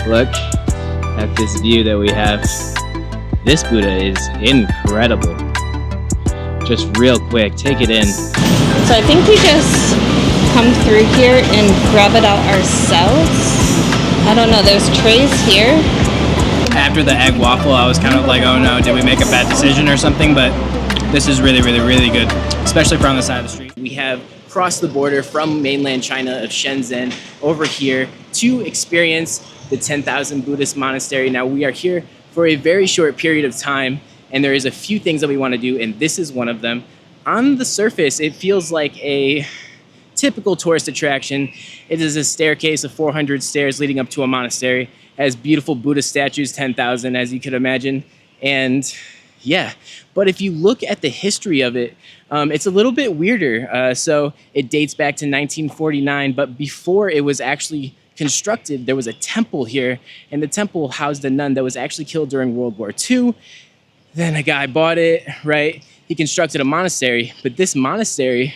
Look at this view that we have. This Buddha is incredible. Just real quick, take it in. So I think we just come through here and grab it out ourselves. I don't know, there's trays here. After the egg waffle, I was kind of like, oh no, did we make a bad decision or something? But this is really, really, really good, especially from on the side of the street. We have crossed the border from mainland China of Shenzhen over here to experience the 10,000 Buddhist monastery. Now we are here for a very short period of time, and there is a few things that we want to do, and this is one of them. On the surface, it feels like a typical tourist attraction. It is a staircase of 400 stairs leading up to a monastery. It has beautiful Buddha statues, 10,000 as you could imagine. And yeah, but if you look at the history of it, it's a little bit weirder. So it dates back to 1949, but before it was actually constructed, there was a temple here, and the temple housed a nun that was actually killed during World War II. Then a guy bought it, right? He constructed a monastery, but this monastery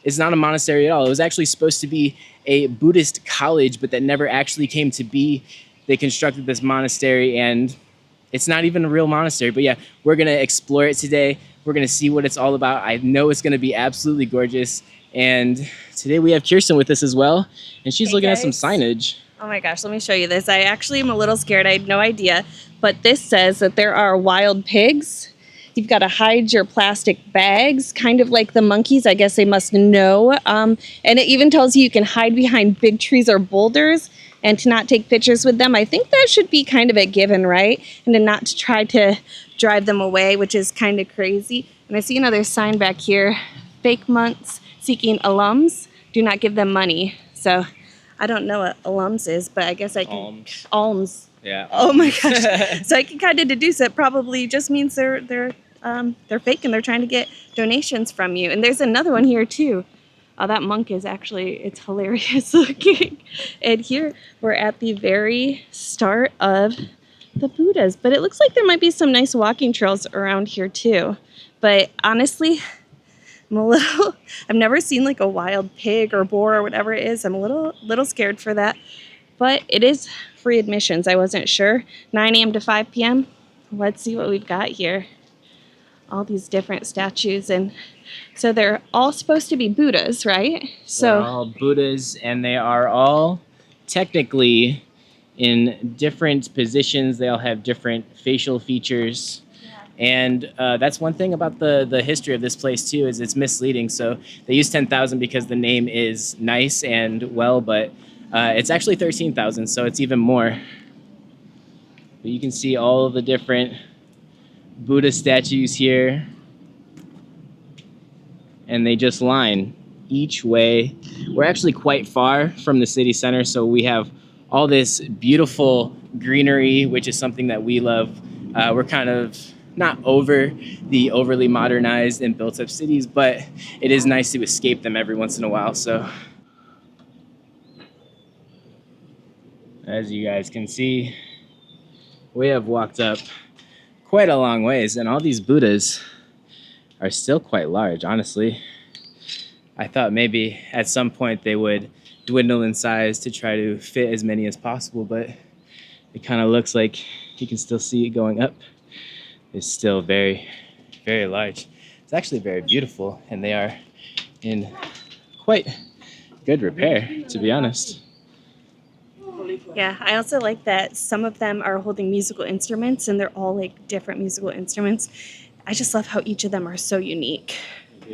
is not a monastery at all. It was actually supposed to be a Buddhist college, but that never actually came to be. They constructed this monastery, and it's not even a real monastery. But yeah, we're gonna explore it today. We're gonna see what it's all about. I know it's gonna be absolutely gorgeous. And today we have Kiersten with us as well, and she's looking at some signage. Oh my gosh, let me show you this. I actually am a little scared. I had no idea, but this says that there are wild pigs. You've got to hide your plastic bags, kind of like the monkeys. I guess they must know. And it even tells you can hide behind big trees or boulders and to not take pictures with them. I think that should be kind of a given, right? And to not to try to drive them away, which is kind of crazy. And I see another sign back here. Fake monks seeking alums. Do not give them money. So I don't know what alums is, but I guess I can... Alms. Yeah. Oh my gosh. So I can kind of deduce it probably just means they're fake and they're trying to get donations from you. And there's another one here too. That monk is actually, it's hilarious looking. And here we're at the very start of the Buddhas. But it looks like there might be some nice walking trails around here too. But honestly, I've never seen like a wild pig or boar or whatever it is. I'm a little scared for that. But it is free admissions. I wasn't sure. 9 a.m. to 5 p.m. Let's see what we've got here. All these different statues. And so they're all supposed to be Buddhas, right? So they're all Buddhas, and they are all technically in different positions. They all have different facial features. And that's one thing about the history of this place too, is it's misleading. So they use 10,000 because the name is nice and well, but it's actually 13,000, so it's even more. But you can see all of the different Buddha statues here, and they just line each way. We're actually quite far from the city center, so we have all this beautiful greenery, which is something that we love. We're kind of not over the overly modernized and built up cities, but it is nice to escape them every once in a while. So as you guys can see, we have walked up quite a long ways, and all these Buddhas are still quite large, honestly. I thought maybe at some point they would dwindle in size to try to fit as many as possible, but it kind of looks like you can still see it going up. It's still very, very large. It's actually very beautiful, and they are in quite good repair, to be honest. yeah, I also like that some of them are holding musical instruments, and they're all like different musical instruments. I just love how each of them are so unique.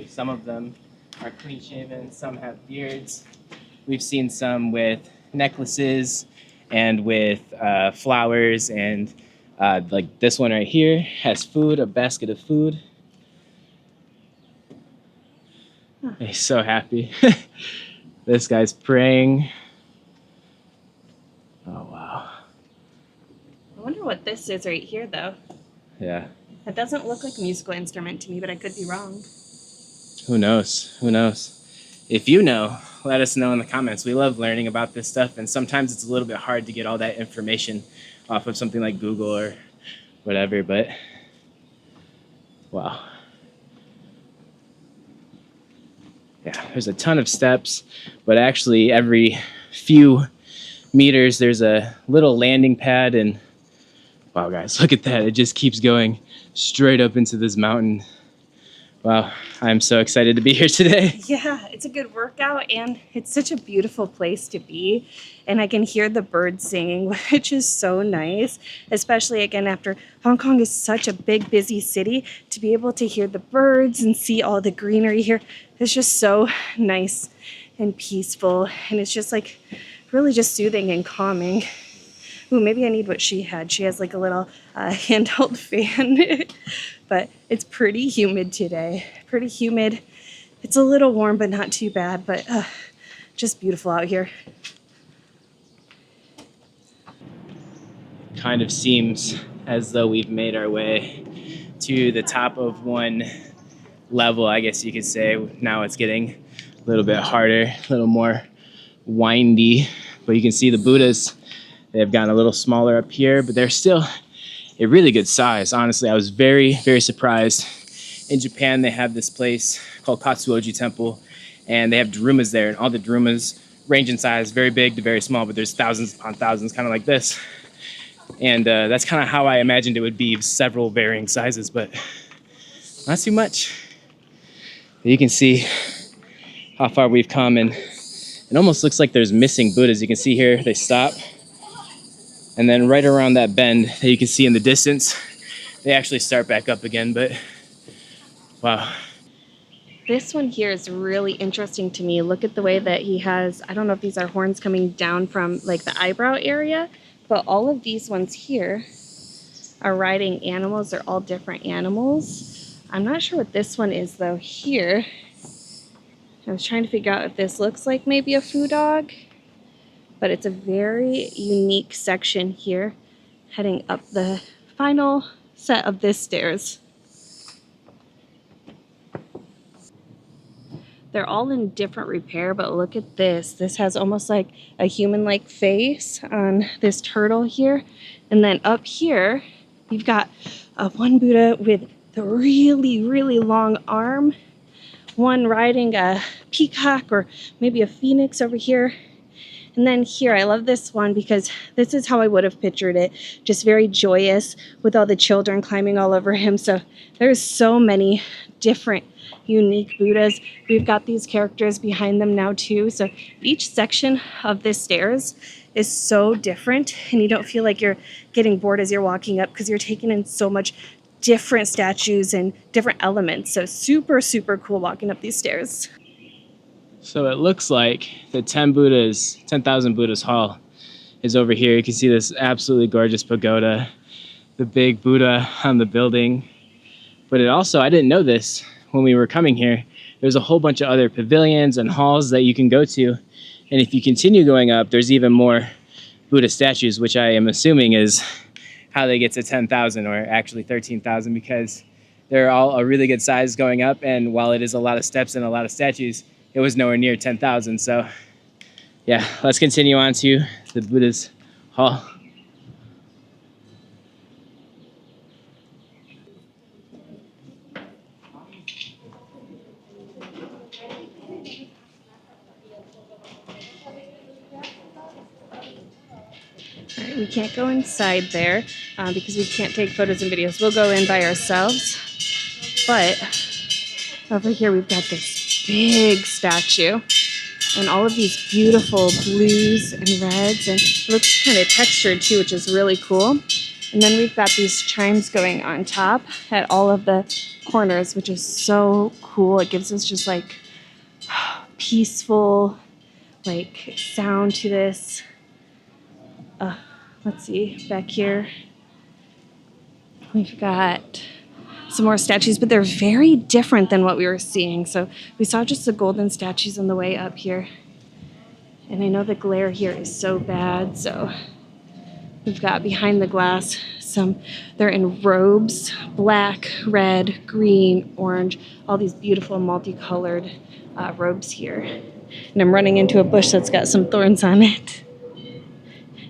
Some of them are clean shaven, some have beards. We've seen some with necklaces and with flowers, and like this one right here has food, a basket of food. Huh. He's so happy. This guy's praying. Oh, wow. I wonder what this is right here, though. Yeah. That doesn't look like a musical instrument to me, but I could be wrong. Who knows? Who knows? If you know, let us know in the comments. We love learning about this stuff, and sometimes it's a little bit hard to get all that information off of something like Google or whatever, but wow. Yeah, there's a ton of steps, but actually every few meters. There's a little landing pad, and wow, guys, look at that. It just keeps going straight up into this mountain. Wow, I'm so excited to be here today. Yeah, it's a good workout, and it's such a beautiful place to be. And I can hear the birds singing, which is so nice, especially again after Hong Kong is such a big, busy city. To be able to hear the birds and see all the greenery here is just so nice and peaceful. And it's just like really just soothing and calming. Ooh, maybe I need what she had. She has like a little handheld fan. But it's pretty humid today. Pretty humid. It's a little warm, but not too bad. But just beautiful out here. Kind of seems as though we've made our way to the top of one level, I guess you could say. Now it's getting a little bit harder, a little more windy. But you can see the Buddhas. They've gotten a little smaller up here, but they're still a really good size. Honestly, I was very, very surprised. In Japan, they have this place called Katsuoji Temple, and they have darumas there, and all the darumas range in size, very big to very small, but there's thousands upon thousands, kind of like this. And that's kind of how I imagined it would be, several varying sizes, but not too much. You can see how far we've come, and it almost looks like there's missing Buddhas. You can see here, they stop. And then right around that bend that you can see in the distance, they actually start back up again, but wow. This one here is really interesting to me. Look at the way that he has, I don't know if these are horns coming down from like the eyebrow area, but all of these ones here are riding animals. They're all different animals. I'm not sure what this one is though here. I was trying to figure out if this looks like maybe a foo dog. But it's a very unique section here, heading up the final set of this stairs. They're all in different repair, but look at this. This has almost like a human-like face on this turtle here. And then up here, you've got one Buddha with the really, really long arm, one riding a peacock or maybe a phoenix over here. And then here, I love this one because this is how I would have pictured it. Just very joyous with all the children climbing all over him. So there's so many different unique Buddhas. We've got these characters behind them now too. So each section of this stairs is so different, and you don't feel like you're getting bored as you're walking up because you're taking in so much different statues and different elements. So super, super cool walking up these stairs. So it looks like the 10,000 Buddhas hall is over here. You can see this absolutely gorgeous pagoda, the big Buddha on the building. But it also, I didn't know this when we were coming here, there's a whole bunch of other pavilions and halls that you can go to. And if you continue going up, there's even more Buddha statues, which I am assuming is how they get to 10,000 or actually 13,000, because they're all a really good size going up. And while it is a lot of steps and a lot of statues, it was nowhere near 10,000. So yeah, let's continue on to the Buddha's hall. All right, we can't go inside there because we can't take photos and videos. We'll go in by ourselves. But over here, we've got this big statue and all of these beautiful blues and reds, and it looks kind of textured too, which is really cool. And then we've got these chimes going on top at all of the corners, which is so cool. It gives us just like peaceful like sound to this. Let's see, back here we've got some more statues, but they're very different than what we were seeing. So we saw just the golden statues on the way up here. And I know the glare here is so bad, so we've got behind the glass they're in robes, black, red, green, orange, all these beautiful multicolored robes here. And I'm running into a bush that's got some thorns on it.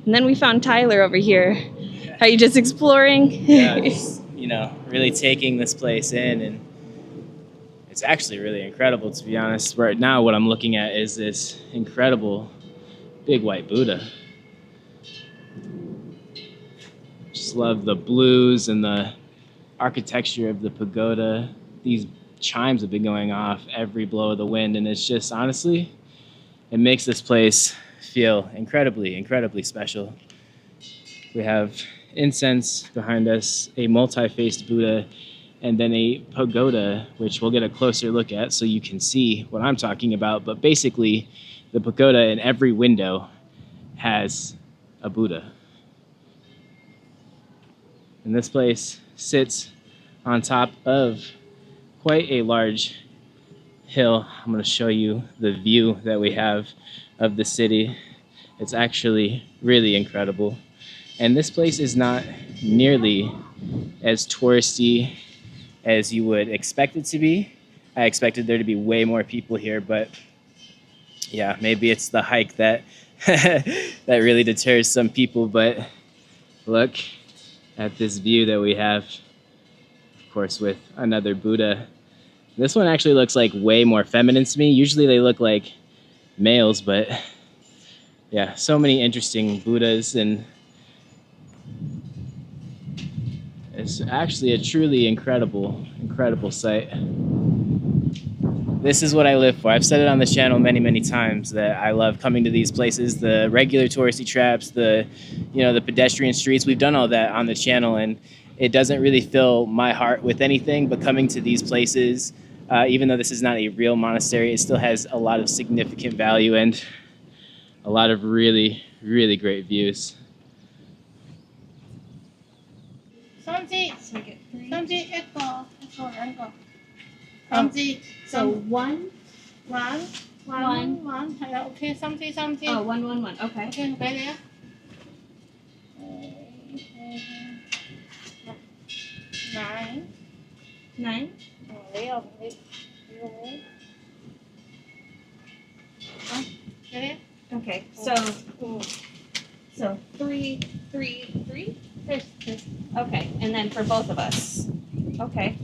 And then we found Tyler over here. Are you just exploring? Yeah, just, really taking this place in, and it's actually really incredible, to be honest. Right now, what I'm looking at is this incredible big white Buddha. just love the blues and the architecture of the pagoda. These chimes have been going off every blow of the wind, and it's just, honestly, it makes this place feel incredibly, incredibly special. We have incense behind us, a multi-faced Buddha, and then a pagoda, which we'll get a closer look at so you can see what I'm talking about. But basically, the pagoda in every window has a Buddha. And this place sits on top of quite a large hill. I'm going to show you the view that we have of the city. It's actually really incredible. And this place is not nearly as touristy as you would expect it to be. I expected there to be way more people here, but yeah, maybe it's the hike that that really deters some people. But look at this view that we have, of course, with another Buddha. This one actually looks like way more feminine to me. Usually they look like males, but yeah, so many interesting Buddhas, and it's actually a truly incredible, incredible sight. This is what I live for. I've said it on the channel many, many times that I love coming to these places, the regular touristy traps, the pedestrian streets. We've done all that on the channel, and it doesn't really fill my heart with anything, but coming to these places, even though this is not a real monastery, it still has a lot of significant value and a lot of really, really great views. Samji, So we get 3. Samji, echo. Oh. Samji, So 1, 1, 1. 1. Okay, Samji. Oh, 1, 1, 1. Okay. Okay, cái đấy. 9. 9. Lấy không? Lấy không? Cái đấy. Okay. So 3, 3, 3. This. Okay, and then for both of us. Okay.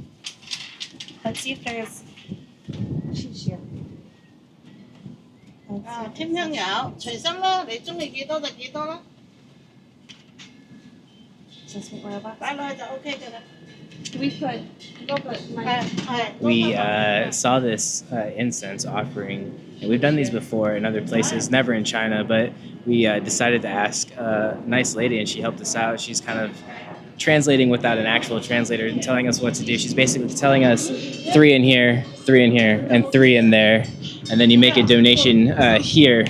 Let's see if there's. She's here. Thêm theo nhỏ,隨心啦，你中意幾多就幾多啦， Just make robots. 擺落去就 OK 㗎啦。 We put. Go put. 係。 We saw this incense offering, and we've done these before in other places, never in China, but we decided to ask a nice lady, and she helped us out. She's kind of translating without an actual translator and telling us what to do. She's basically telling us 3 in here, 3 in here, and 3 in there, and then you make a donation here.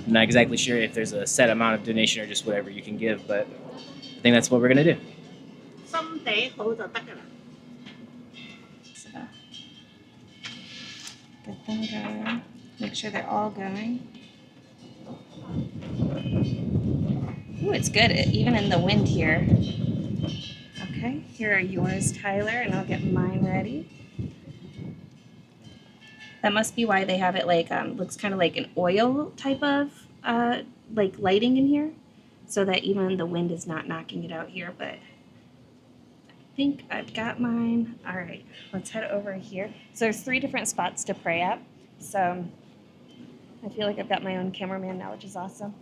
I'm not exactly sure if there's a set amount of donation or just whatever you can give, but I think that's what we're going to do. 心地好就得㗎啦。 So, get them going. Make sure they're all going. Ooh, it's good, even in the wind here. Okay, here are yours, Tyler, and I'll get mine ready. That must be why they have it like, looks kind of like an oil type of like lighting in here, so that even the wind is not knocking it out here, but I think I've got mine. All right, let's head over here. So there's 3 different spots to pray at. So I feel like I've got my own cameraman now, which is awesome.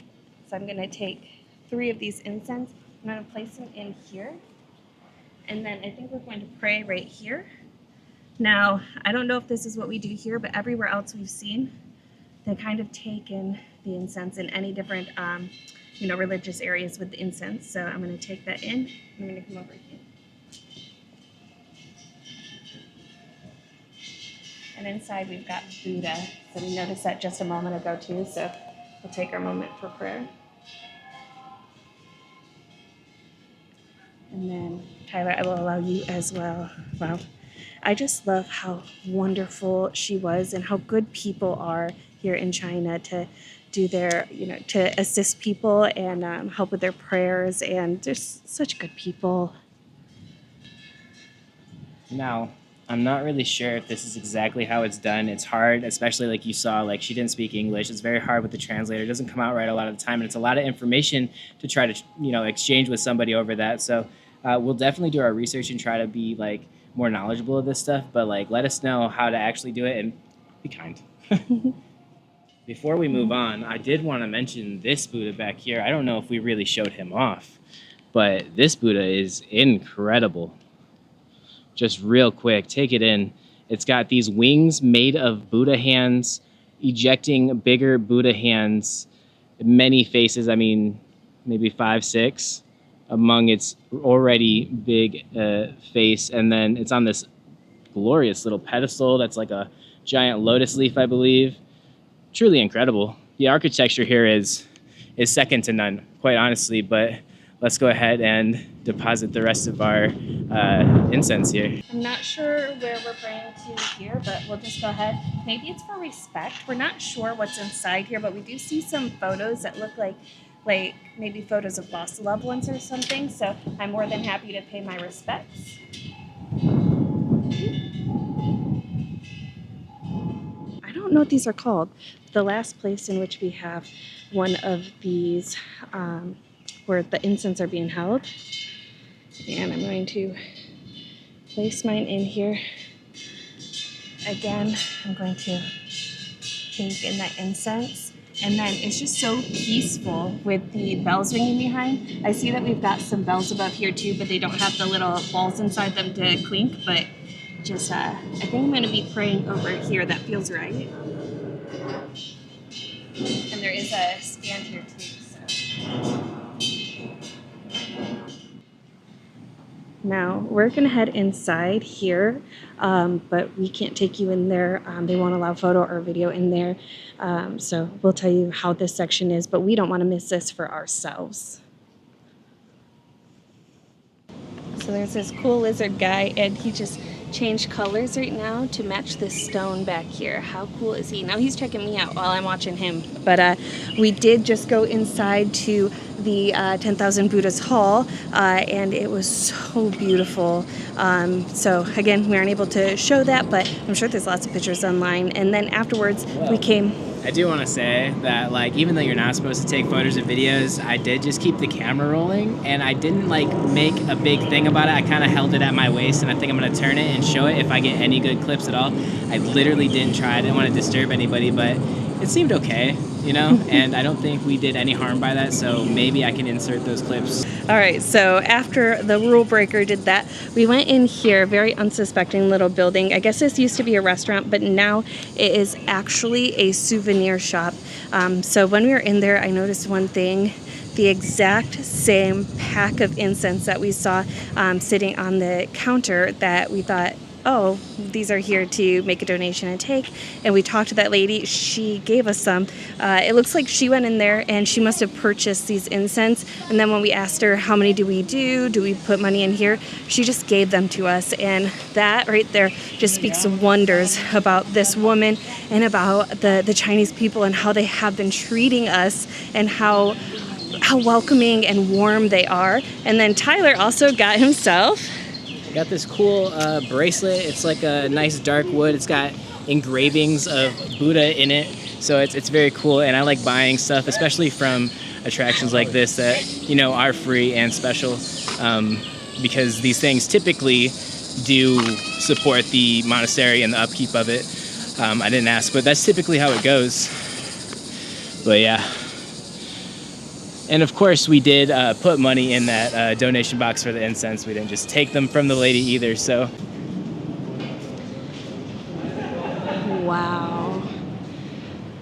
So I'm gonna take 3 of these incense. I'm gonna place them in here. And then I think we're going to pray right here. Now, I don't know if this is what we do here, but everywhere else we've seen, they kind of take in the incense in any different, religious areas with the incense. So I'm gonna take that in. I'm gonna come over here. And inside we've got Buddha. So we noticed that just a moment ago too. So we'll take our moment for prayer. And then Tyler, I will allow you as well. Wow. I just love how wonderful she was and how good people are here in China to do their, to assist people and help with their prayers. And they're such good people. Now, I'm not really sure if this is exactly how it's done. It's hard, especially like you saw, like she didn't speak English. It's very hard with the translator. It doesn't come out right a lot of the time. And it's a lot of information to try to, exchange with somebody over that. So we'll definitely do our research and try to be like more knowledgeable of this stuff. But like, let us know how to actually do it and be kind. Before we move on, I did want to mention this Buddha back here. I don't know if we really showed him off. but this Buddha is incredible. Just real quick, take it in. It's got these wings made of Buddha hands, ejecting bigger Buddha hands, many faces, I mean, maybe 5, 6, among its already big face. And then it's on this glorious little pedestal that's like a giant lotus leaf, I believe. Truly incredible. The architecture here is second to none, quite honestly, but let's go ahead and deposit the rest of our incense here. I'm not sure where we're praying to here, but we'll just go ahead. Maybe it's for respect. We're not sure what's inside here, but we do see some photos that look like maybe photos of lost loved ones or something. So I'm more than happy to pay my respects. I don't know what these are called. The last place in which we have one of these where the incense are being held. And I'm going to place mine in here. Again, I'm going to take in that incense. And then it's just so peaceful with the bells ringing behind. I see that we've got some bells above here too, but they don't have the little balls inside them to clink. But just, I think I'm going to be praying over here. That feels right. And there is a stand here too. So. Now we're gonna head inside here, but we can't take you in there. They won't allow photo or video in there. So we'll tell you how this section is, but we don't want to miss this for ourselves. So there's this cool lizard guy, and he just changed colors right now to match this stone back here. How cool is he? Now he's checking me out while I'm watching him. But we did just go inside to the 10,000 Buddhas Hall, and it was so beautiful. So again, we aren't able to show that, but I'm sure there's lots of pictures online. And then afterwards, we came. I do want to say that, like, even though you're not supposed to take photos or videos, I did just keep the camera rolling, and I didn't, like, make a big thing about it. I kind of held it at my waist, and I think I'm going to turn it and show it if I get any good clips at all. I literally didn't try. I didn't want to disturb anybody, but it seemed okay, you know? And I don't think we did any harm by that, so maybe I can insert those clips. All right, so after the rule breaker did that, we went in here, very unsuspecting little building. I guess this used to be a restaurant, but now it is actually a souvenir shop. So when we were in there, I noticed one thing. The exact same pack of incense that we saw sitting on the counter that we thought, oh, these are here to make a donation and take. And we talked to that lady. She gave us some. It looks like she went in there and she must have purchased these incense. And then when we asked her, how many do we put money in here? She just gave them to us. And that right there just speaks wonders about this woman and about the Chinese people and how they have been treating us and how welcoming and warm they are. And then Tyler also got himself Got this cool bracelet. It's like a nice dark wood. It's got engravings of Buddha in it, so it's very cool. And I like buying stuff, especially from attractions like this that, you know, are free and special, because these things typically do support the monastery and the upkeep of it. I didn't ask, but that's typically how it goes. But yeah. And of course, we did put money in that donation box for the incense. We didn't just take them from the lady either, so. Wow.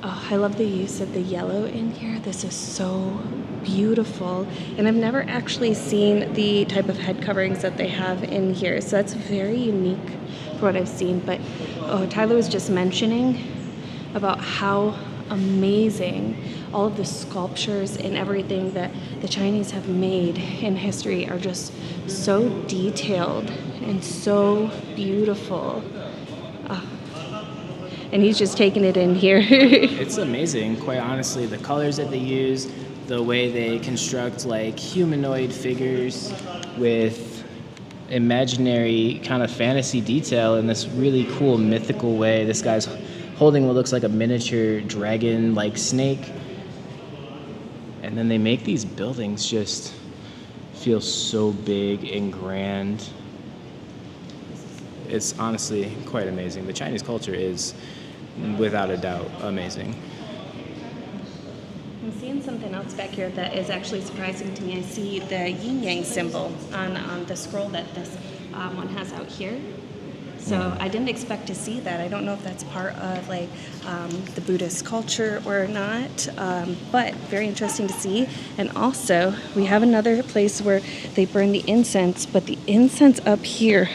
Oh, I love the use of the yellow in here. This is so beautiful. And I've never actually seen the type of head coverings that they have in here, so that's very unique for what I've seen. But Tyler was just mentioning about how amazing all of the sculptures and everything that the Chinese have made in history are just so detailed and so beautiful. And he's just taking it in here. It's amazing, quite honestly. The colors that they use, the way they construct like humanoid figures with imaginary kind of fantasy detail in this really cool mythical way. This guy's holding what looks like a miniature dragon-like snake. And then they make these buildings just feel so big and grand. It's honestly quite amazing. The Chinese culture is, without a doubt, amazing. I'm seeing something else back here that is actually surprising to me. I see the yin yang symbol on the scroll that this one has out here. So I didn't expect to see that. I don't know if that's part of like the Buddhist culture or not, but very interesting to see. And also, we have another place where they burn the incense, but the incense up here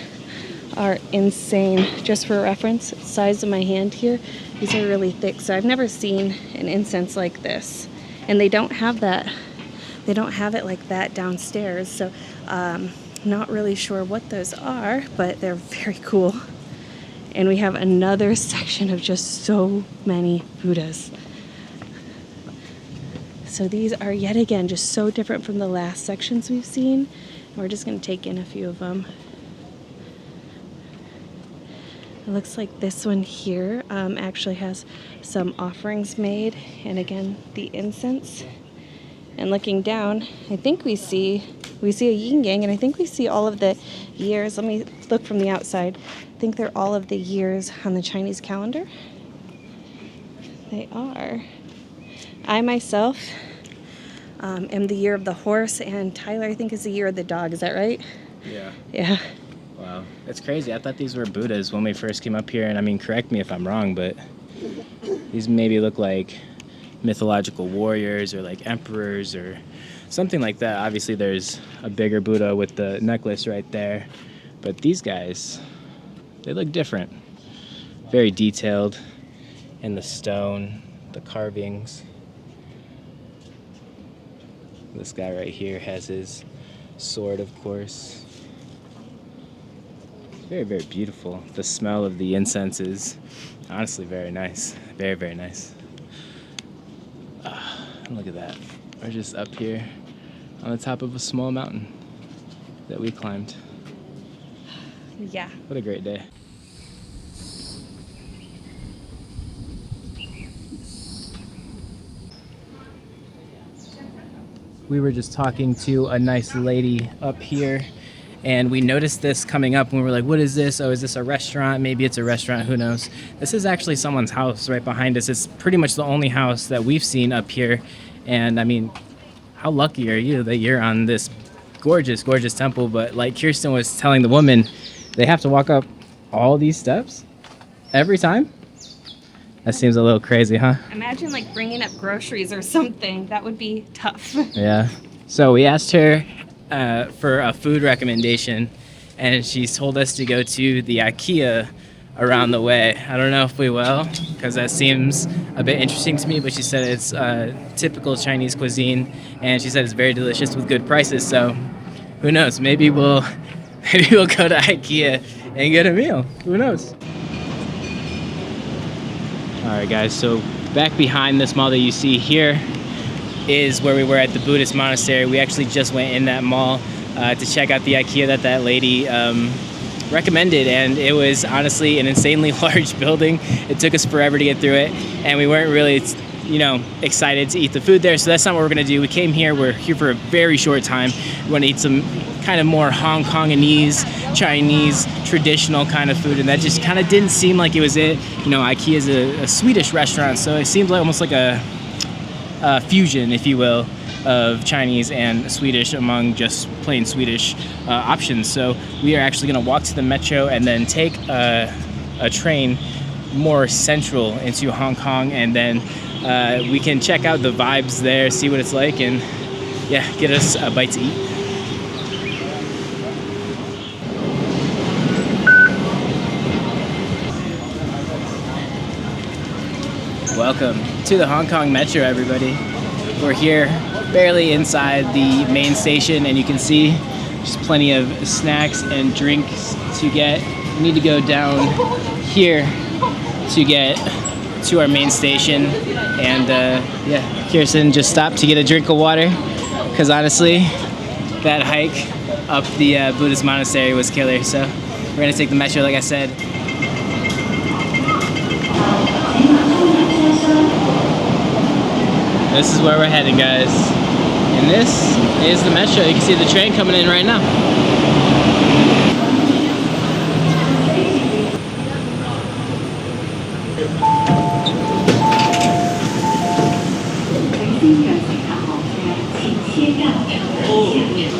are insane. Just for reference, size of my hand here, these are really thick. So I've never seen an incense like this. And they don't have that, they don't have it like that downstairs. So not really sure what those are, but they're very cool. And we have another section of just so many Buddhas. So these are yet again just so different from the last sections we've seen. We're just going to take in a few of them. It looks like this one here actually has some offerings made, and again the incense. And looking down, I think we see a yin yang, and I think we see all of the years. Let me look from the outside. I think they're all of the years on the Chinese calendar. They are. I myself am the year of the horse, and Tyler, I think, is the year of the dog. Is that right? Yeah. Yeah. Wow, that's crazy. I thought these were Buddhas when we first came up here, and I mean, correct me if I'm wrong, but these maybe look like mythological warriors or like emperors or something like that. Obviously, there's a bigger Buddha with the necklace right there, but these guys, they look different. Very detailed in the stone, the carvings. This guy right here has his sword, of course. Very, very beautiful. The smell of the incense is honestly very nice. Very, very nice. Look at that. We're just up here on the top of a small mountain that we climbed. Yeah. What a great day. We were just talking to a nice lady up here, and we noticed this coming up, and we were like, what is this? Oh, is this a restaurant? Maybe it's a restaurant, who knows? This is actually someone's house right behind us. It's pretty much the only house that we've seen up here. And I mean, how lucky are you that you're on this gorgeous, gorgeous temple? But like Kiersten was telling the woman, they have to walk up all these steps every time? That seems a little crazy, huh? Imagine like bringing up groceries or something. That would be tough. Yeah. So we asked her for a food recommendation, and she's told us to go to the IKEA around the way. I don't know if we will, because that seems a bit interesting to me, but she said it's typical Chinese cuisine, and she said it's very delicious with good prices. So who knows? Maybe we'll go to IKEA and get a meal. Who knows? All right, guys, so back behind this mall that you see here is where we were at the Buddhist monastery. We actually just went in that mall to check out the IKEA that lady recommended, and it was honestly an insanely large building. It took us forever to get through it, and we weren't really, excited to eat the food there, so that's not what we're gonna do. We came here, we're here for a very short time. We wanna eat some kind of more Hong Kongese, Chinese, traditional kind of food, and that just kind of didn't seem like it was it. IKEA is a Swedish restaurant, so it seemed like almost like a fusion, if you will, of Chinese and Swedish among just plain Swedish options. So we are actually going to walk to the metro and then take a train more central into Hong Kong, and then we can check out the vibes there, see what it's like, and yeah, get us a bite to eat. Welcome to the Hong Kong Metro, everybody. We're here barely inside the main station, and you can see there's plenty of snacks and drinks to get. We need to go down here to get to our main station, and yeah, Kiersten just stopped to get a drink of water, because honestly, that hike up the Buddhist monastery was killer. So we're gonna take the metro, like I said. This is where we're heading, guys. And this is the metro. You can see the train coming in right now. And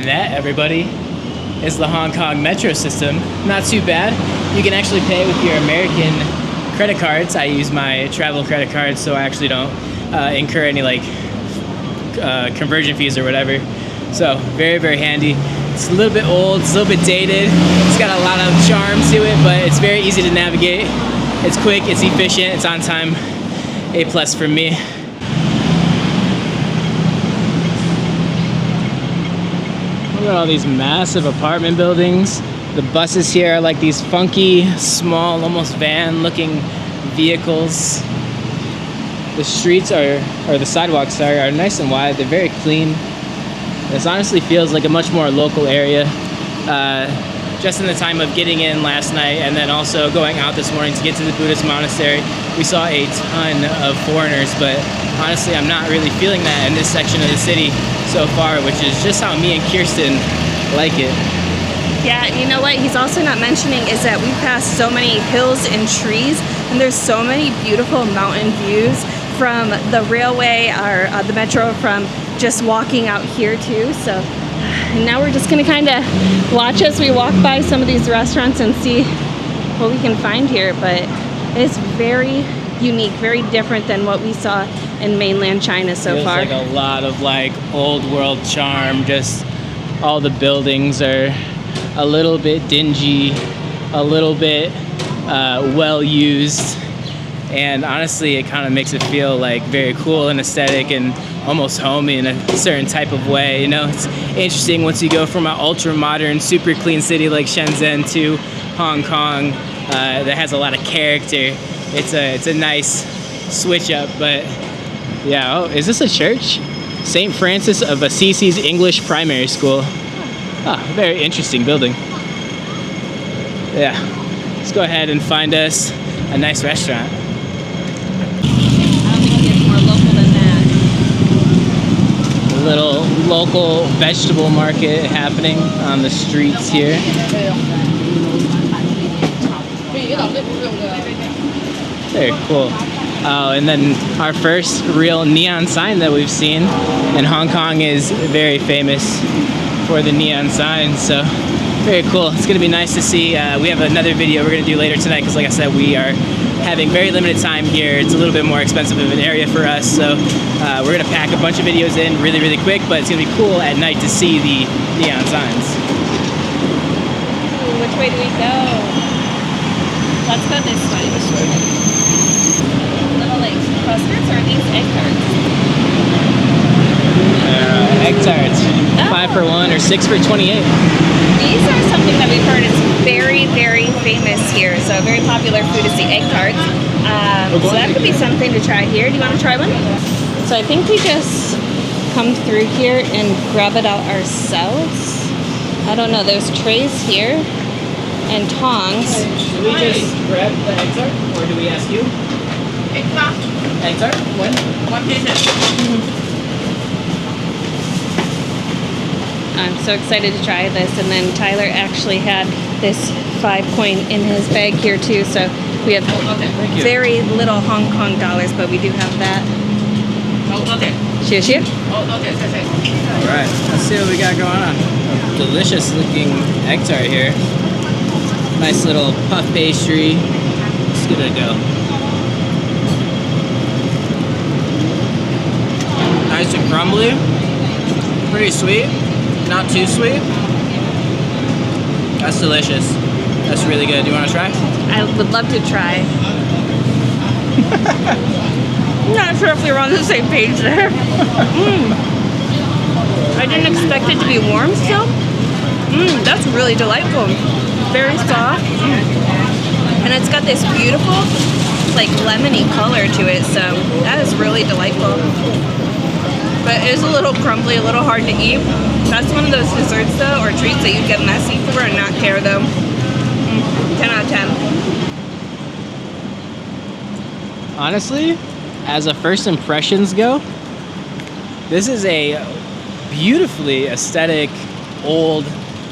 that, everybody, is the Hong Kong metro system. Not too bad. You can actually pay with your American credit cards. I use my travel credit card, so I actually don't incur any like conversion fees or whatever. So very, very handy. It's a little bit old, it's a little bit dated. It's got a lot of charm to it, but it's very easy to navigate. It's quick, it's efficient, it's on time. A+ for me. Look at all these massive apartment buildings. The buses here are like these funky, small, almost van-looking vehicles. The streets or the sidewalks are nice and wide. They're very clean. This honestly feels like a much more local area. Just in the time of getting in last night and then also going out this morning to get to the Buddhist monastery, we saw a ton of foreigners, but honestly, I'm not really feeling that in this section of the city so far, which is just how me and Kiersten like it. Yeah, and you know what he's also not mentioning is that we passed so many hills and trees, and there's so many beautiful mountain views from the railway or the metro, from just walking out here too. So now we're just gonna kind of watch as we walk by some of these restaurants and see what we can find here, but it's very unique, very different than what we saw in mainland China so far. There's like a lot of like old world charm. Just all the buildings are a little bit dingy, a little bit well used, and honestly it kind of makes it feel like very cool and aesthetic and almost homey in a certain type of way. You know, it's interesting once you go from an ultra modern, super clean city like Shenzhen to Hong Kong that has a lot of character. It's a nice switch up. But yeah, oh, is this a church? St. Francis of Assisi's English Primary School. Ah, very interesting building. Yeah, let's go ahead and find us a nice restaurant. I don't think it gets more local than that. A little local vegetable market happening on the streets here. Very cool. Oh, and then our first real neon sign that we've seen. And Hong Kong is very famous for the neon signs, so very cool. It's gonna be nice to see. We have another video we're gonna do later tonight because, like I said, we are having very limited time here. It's a little bit more expensive of an area for us, so we're gonna pack a bunch of videos in really, really quick, but it's gonna be cool at night to see the neon signs. Ooh, which way do we go? Let's go this way. Little like clusters, or are these egg tarts? Egg tarts. Oh. 5 for 1 or 6 for 28. These are something that we've heard is very, very famous here. So a very popular food is the egg tarts. So that could be something to try here. Do you want to try one? So I think we just come through here and grab it out ourselves. I don't know. There's trays here and tongs. Do we just grab the egg tart, or do we ask you? Egg tart? One piece. I'm so excited to try this. And then Tyler actually had this 5 coin in his bag here too. So we have very little Hong Kong dollars, but we do have that. Cheers. Alright, let's see what we got going on. A delicious looking egg tart here. Nice little puff pastry. Let's give it a go. Nice and crumbly. Pretty sweet. Not too sweet. That's delicious. That's really good. Do you want to try? I would love to try. I'm not sure if we were on the same page there. I didn't expect it to be warm still. That's really delightful. Very soft. And it's got this beautiful, like, lemony color to it. So that is really delightful. But it is a little crumbly, a little hard to eat. That's one of those desserts, though, or treats that you get messy for and not care, though. 10 out of 10. Honestly, as a first impressions go, this is a beautifully aesthetic old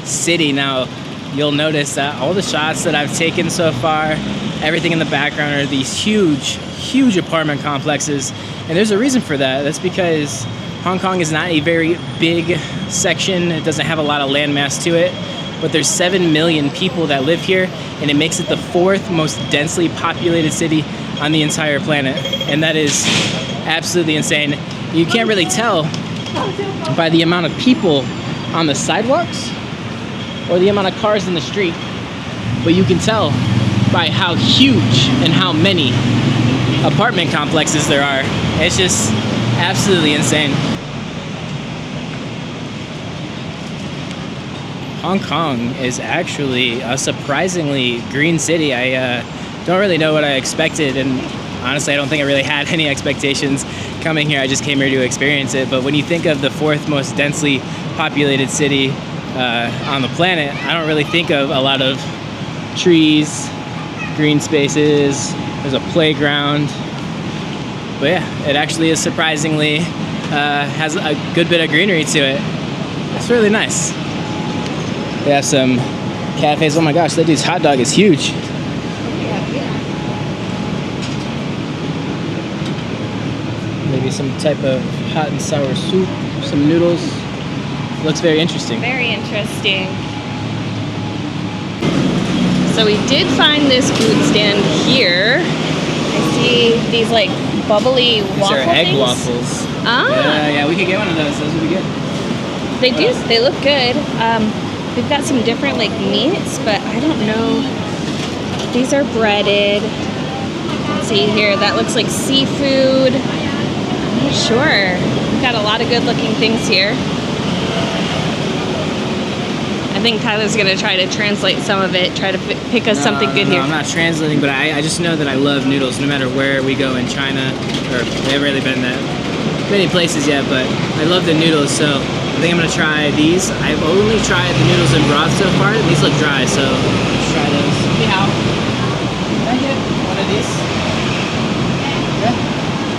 city. Now, you'll notice that all the shots that I've taken so far, everything in the background are these huge apartment complexes. And there's a reason for that. That's because Hong Kong is not a very big section. It doesn't have a lot of landmass to it, but there's 7 million people that live here, and it makes it the 4th most densely populated city on the entire planet. And that is absolutely insane. You can't really tell by the amount of people on the sidewalks or the amount of cars in the street, but you can tell by how huge and how many apartment complexes there are. It's just absolutely insane. Hong Kong is actually a surprisingly green city. I don't really know what I expected, and honestly I don't think I really had any expectations coming here. I just came here to experience it. But when you think of the 4th most densely populated city on the planet, I don't really think of a lot of trees, green spaces. There's a playground. But yeah, it actually is surprisingly has a good bit of greenery to it. It's really nice. They have some cafes. Oh my gosh, that dude's hot dog is huge. Maybe some type of hot and sour soup, some noodles. Looks very interesting. Very interesting. So we did find this food stand here. I see these like bubbly waffle These are egg things. waffles. Ah. Yeah, we could get one of those. Those would be good. They do. They look good. They've got some different like meats, but I don't know. These are breaded. Let's see here. That looks like seafood. I'm not sure. We've got a lot of good looking things here. I think Tyler's gonna try to translate some of it. Try to pick us something good here. I'm not translating, but I just know that I love noodles no matter where we go in China, or we haven't really been that many places yet, but I love the noodles, so I think I'm gonna try these. I've only tried the noodles and broth so far. These look dry, so let's try those. Ni hao. Can I get one of these? Yeah,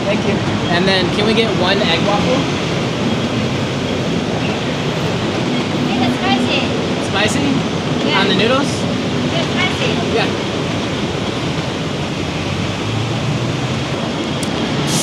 thank you. And then can we get one egg waffle? It's spicy. Spicy? Yeah. On the noodles? It's spicy. Yeah.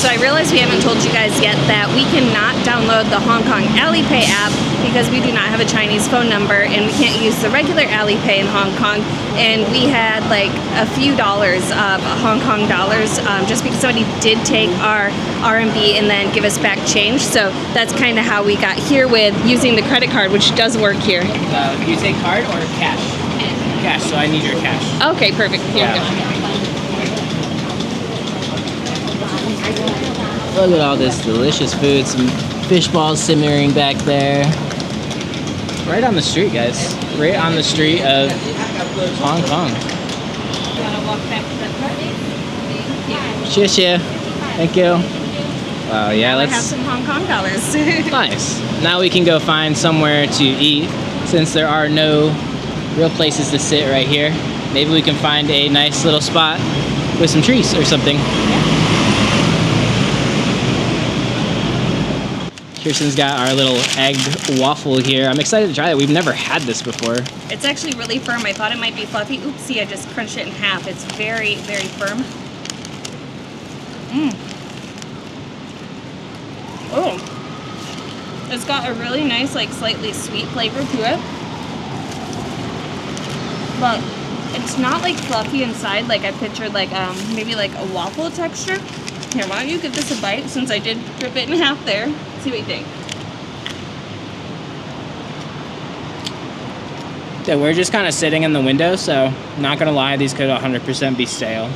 So I realize we haven't told you guys yet that we cannot download the Hong Kong Alipay app because we do not have a Chinese phone number, and we can't use the regular Alipay in Hong Kong. And we had like a few dollars of Hong Kong dollars just because somebody did take our RMB and then give us back change. So that's kind of how we got here with using the credit card, which does work here. Do you take card or cash? Cash, so I need your cash. Okay, perfect. Here we go. Look at all this delicious food, some fish balls simmering back there. Right on the street, guys. Right on the street of Hong Kong. You want to walk back to the car? Cheers, cheers. Thank you. Wow, yeah, I have let's... some Hong Kong dollars. Nice. Now we can go find somewhere to eat since there are no real places to sit right here. Maybe we can find a nice little spot with some trees or something. Kirsten's got our little egg waffle here. I'm excited to try it. We've never had this before. It's actually really firm. I thought it might be fluffy. Oopsie, I just crunched it in half. It's very, very firm. Oh. It's got a really nice, like, slightly sweet flavor to it. But it's not, like, fluffy inside like I pictured, like, maybe, like, a waffle texture. Here, why don't you give this a bite since I did rip it in half there. See what you think. Yeah, we're just kind of sitting in the window, so not gonna lie, these could 100% be stale.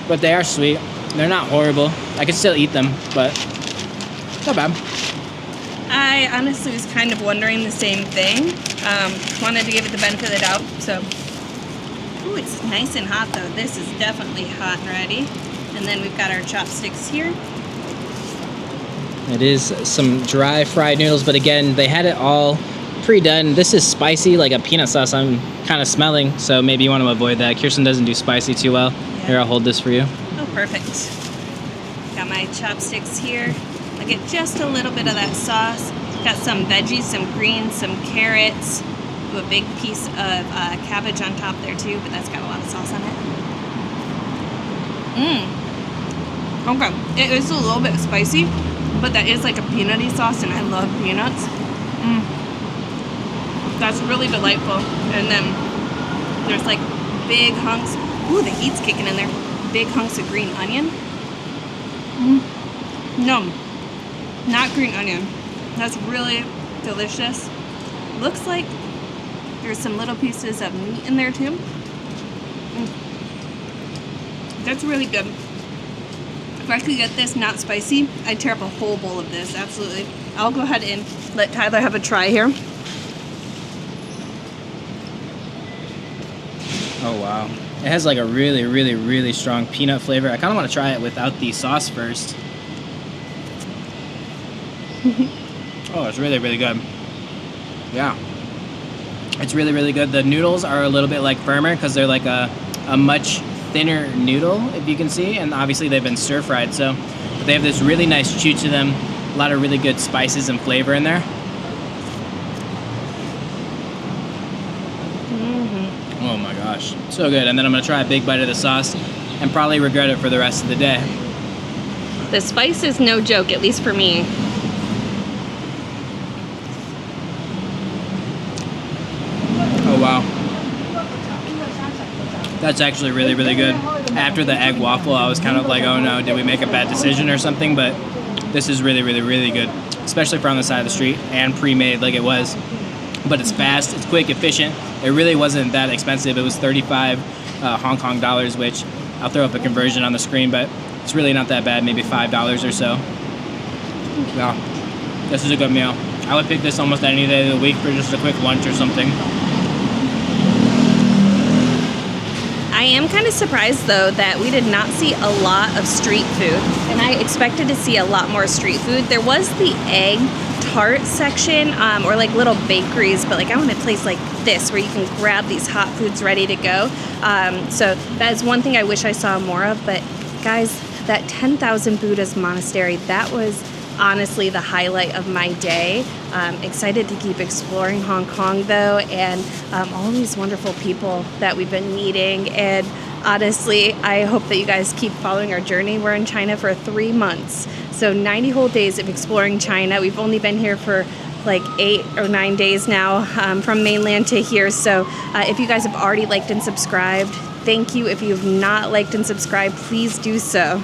But they are sweet. They're not horrible. I could still eat them, but not bad. I honestly was kind of wondering the same thing. Wanted to give it the benefit of the doubt, so. Ooh, it's nice and hot though. This is definitely hot and ready. And then we've got our chopsticks here. It is some dry fried noodles, but again, they had it all pre-done. This is spicy, like a peanut sauce I'm kind of smelling, so maybe you want to avoid that. Kirsten doesn't do spicy too well. Yeah. Here, I'll hold this for you. Oh, perfect. Got my chopsticks here. I get just a little bit of that sauce. Got some veggies, some greens, some carrots, Ooh, a big piece of cabbage on top there too, but that's got a lot of sauce on it. Okay, it is a little bit spicy, but that is like a peanutty sauce, and I love peanuts. That's really delightful. And then there's like big hunks. Ooh, the heat's kicking in there. Big hunks of green onion. No, not green onion. That's really delicious. Looks like there's some little pieces of meat in there too. That's really good. If I could get this not spicy, I'd tear up a whole bowl of this, absolutely. I'll go ahead and let Tyler have a try here. Oh wow. It has like a really, really, really strong peanut flavor. I kind of want to try it without the sauce first. Oh, it's really, really good. Yeah. It's really, really good. The noodles are a little bit like firmer because they're like a much thinner noodle, if you can see, and obviously they've been stir-fried, so they have this really nice chew to them, a lot of really good spices and flavor in there. Oh my gosh, so good. And then I'm gonna try a big bite of the sauce and probably regret it for the rest of the day. The spice is no joke, at least for me. Oh wow. That's actually really, really good. After the egg waffle, I was kind of like, oh no, did we make a bad decision or something? But this is really, really, really good, especially for on the side of the street and pre-made like it was. But it's fast, it's quick, efficient. It really wasn't that expensive. It was 35 Hong Kong dollars, which I'll throw up a conversion on the screen, but it's really not that bad, maybe $5 or so. Yeah, this is a good meal. I would pick this almost any day of the week for just a quick lunch or something. I am kind of surprised though that we did not see a lot of street food, and I expected to see a lot more street food. There was the egg tart section, or like little bakeries, but like I want a place like this where you can grab these hot foods ready to go. So that is one thing I wish I saw more of. But guys, that 10,000 Buddhas monastery, that was honestly the highlight of my day. Excited to keep exploring Hong Kong though, and all these wonderful people that we've been meeting. And honestly, I hope that you guys keep following our journey. We're in China for 3 months, so 90 whole days of exploring China. We've only been here for like 8 or 9 days now, from mainland to here. So if you guys have already liked and subscribed, thank you. If you have not liked and subscribed, please do so.